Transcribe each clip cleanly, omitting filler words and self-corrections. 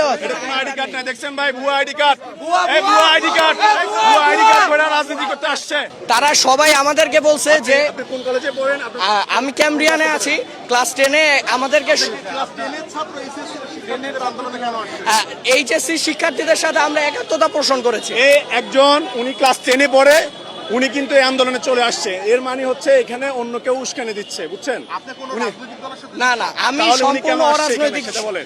দেওয়া আছে? এটা কোনো আইডি কার্ড নাই, দেখছেন ভাই? ভুয়া আইডি কার্ড, এই ভুয়া আইডি কার্ড, ভুয়া আইডি কার্ড করে রাজনীতি করতে আসছে। তারা সবাই আমাদেরকে বলছে যে আপনি কোন কলেজে পড়েন? আমি ক্যামব্রিয়ানে আছি, ক্লাস 10-এ আমাদেরকে ক্লাস 10 এর ছাত্র এসএসসি আন্দোলনে কেন আসছে? এইচএসসি শিক্ষার্থীদের সাথে আমরা একাত্মতা পোষণ করেছি। এই একজন উনি ক্লাস 10-এ পড়ে, উনি কিন্তু এই আন্দোলনে চলে আসছে। এর মানে হচ্ছে এখানে অন্য কেউ উস্কানি দিচ্ছে, বুঝছেন? না না, আমি তাহলে উনি কেন সম্পূর্ণ আসছে এখানে অরাজনৈতিক। সেটা বলেন।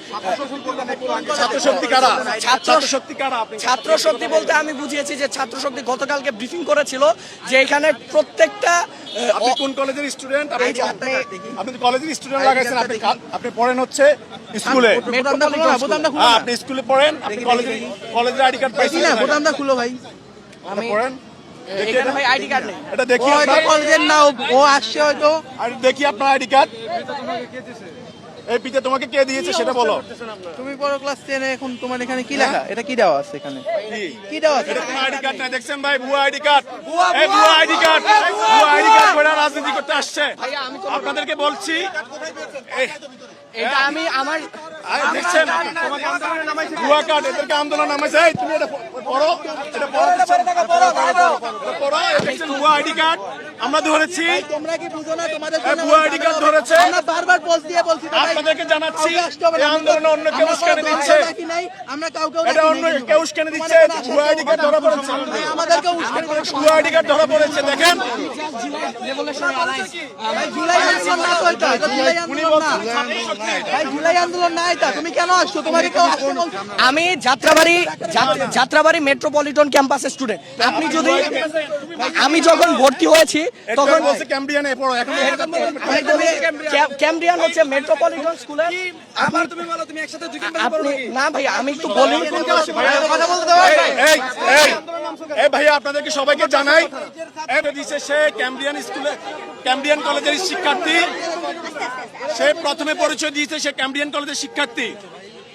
ছাত্র শক্তি কারা? ছাত্র শক্তি কারা? আপনি ছাত্র শক্তি বলতে আমি বুঝিয়েছি যে ছাত্র শক্তি গতকালকে ব্রিফিং করেছিল যে এখানে প্রত্যেকটা আপনি কোন কলেজের স্টুডেন্ট? আপনি তো কলেজের স্টুডেন্ট লাগাইছেন। আপনি পড়েন হচ্ছে স্কুলে। আপনি স্কুলে পড়েন, আপনি কলেজের আইডি কার্ড পাইছেন না? বোতামটা খুলো ভাই। আপনি পড়েন, এখানে ভাই আইডি কার্ড নেই। এটা দেখি কলেজের না, ও আসছে হয়তো। আর দেখি আপনার আইডি কার্ড। এই পিতা তোমাকে কে দিয়েছে সেটা বলো। তুমি পড়ো ক্লাস 10-এ, এখন তোমার এখানে কি লেখা? এটা কি দেওয়া আছে এখানে? কি দেওয়া আছে? এটা কোনো আইডি কার্ড নাই, দেখছেন ভাই? ভুয়া আইডি কার্ড, এই ভুয়া আইডি কার্ড, ভুয়া আইডি কার্ড করে রাজনীতি করতে আসছে। আপনাদেরকে বলছি, এটা আমি আমার দেখছেন ভুয়া কার্ড, এদেরকে আন্দোলন নামাইছে। এই তুমি এটা পড়ো, এটা পড়ো, পড়ো। দেখছেন ভুয়া আইডি কার্ড আমরা ধরেছি। তোমরা কি বুঝো না? তোমাদের এই ভুয়া আইডি কার্ড ধরেছে। আমরা বারবার পোস্ট দিয়ে বলছি তো ভাই, আপনাদেরকে জানাচ্ছি কাউকে এই আন্দোলনে অন্য কেউ উস্কানি দিচ্ছে। আমরা কাউকে এটা অন্য কেউ উস্কানি দিচ্ছে। ভুয়া আইডি কার্ড ধরা পড়েছে, আমাদেরকে উস্কানি করে ভুয়া আইডি কার্ড ধরা পড়েছে। দেখেন ভাই, জুলাই আন্দোলন না তো এটা, এটা জুলাই উনি আন্দোলন না বলছেন ভাই, জুলাই আন্দোলন না এটা। তুমি কেন আসছো? তোমাকে কেউ আসতে বলছে? আমি যাত্রাবাড়ি মেট্রোপলিটন ক্যাম্পাসের স্টুডেন্ট। আপনি যদি আমি যখন ভর্তি হয়েছি তখন বলছে ক্যাম্ব্রিয়ানে পড়ো। এখন ক্যামব্রিয়ান হচ্ছে মেট্রোপলিটন স্কুলে। আপনি না ভাই, আমি একটু বলি। কথা বলতে দাও। এই ভাইয়া আপনাদেরকে সবাইকে জানাই, এটা দিছে সে ক্যাম্ব্রিয়ান স্কুলে, ক্যাম্ব্রিয়ান কলেজের শিক্ষার্থী। সে প্রথমে পরিচয় দিয়েছে সে ক্যাম্ব্রিয়ান কলেজের শিক্ষার্থী,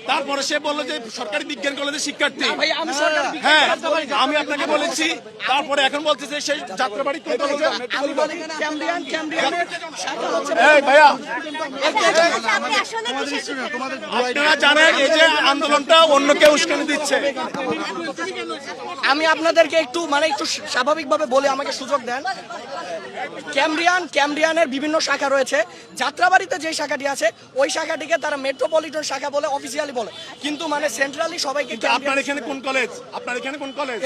তারপরে সে বললো যে সরকারি বিজ্ঞান কলেজের শিক্ষার্থী। হ্যাঁ, আমি আপনাকে বলেছি। তারপরে এখন বলতেছে সে যাত্রাবাড়ি কোন কলেজে? এই ভাইয়া, আপনারা জানেন এই যে আন্দোলনটা অন্য কেউ উস্কানি দিচ্ছে। আমি আপনাদেরকে একটু স্বাভাবিকভাবে বলে আমাকে সুযোগ দেন। ক্যামব্রিয়ানের বিভিন্ন শাখা রয়েছে। যাত্রাবাড়িতে যে শাখাটি আছে ওই শাখাটিকে তারা মেট্রোপলিটন শাখা বলে, অফিসিয়ালি বলে, কিন্তু মানে সেন্ট্রালি সবাইকে। আপনার এখানে কোন কলেজ? আপনার এখানে কোন কলেজ?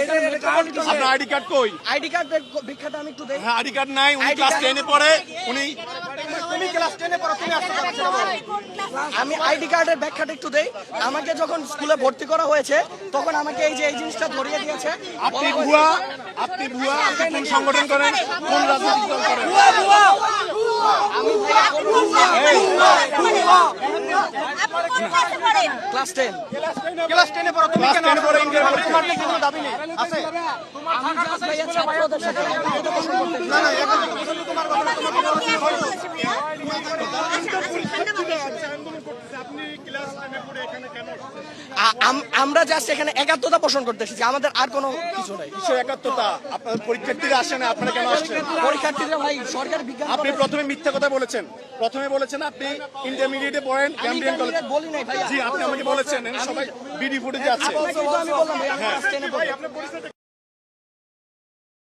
আপনার আইডি কার্ড কই? আইডি কার্ড বিখ্যাত আমি একটু দেই। হ্যাঁ, আইডি কার্ড নাই। উনি ক্লাস 10-এ পড়ে। তুমি ক্লাস 10-এ পড়ো, তুমি আসতে পারছো না বলো। আমি আইডি কার্ডের ব্যাখ্যাটা একটু দেই। আমাকে যখন স্কুলে ভর্তি করা হয়েছে তখন আমাকে এই জিনিসটা ধরিয়ে দিয়েছে। আপনি ভুয়া, আপনি ভুয়া। আপনি কোন সংগঠন করেন? কোন রাজনৈতিক দল করেন? ক্লাস 10 ক্লাস 10-এ পড়ো। তুমি কেন পড়ে ইন্ডিয়া পরীক্ষা কোনো দাবি নেই আছে? আমি জাস্ট ভাইয়া ছাত্রদের সাথে একাত্মতা পোষণ করতে চাই। না না, এখন তোমার কথা আমরা জাস্ট এখানে একাত্মতা পোষণ করতে এসেছি, আমাদের আর কোনো কিছু নাই। কিসের একাত্মতা? আপনার পরীক্ষার্থীরা আসে না, আপনারা কেন আসছেন? পরীক্ষার্থীরা ভাই সরকারি বিজ্ঞান আপনি প্রথমে মিথ্যা কথা বলেছেন। প্রথমে বলেছেন আপনি ইন্টারমিডিয়েটে পড়েন ক্যাম্ব্রিয়ান কলেজ। বলি নাই ভাই। জি, আপনি আমাকে বলেছেন। সবাই বিডি ফুটেজে আছে। আমি বললাম ভাই আমি ক্লাস 10-এ পড়ি।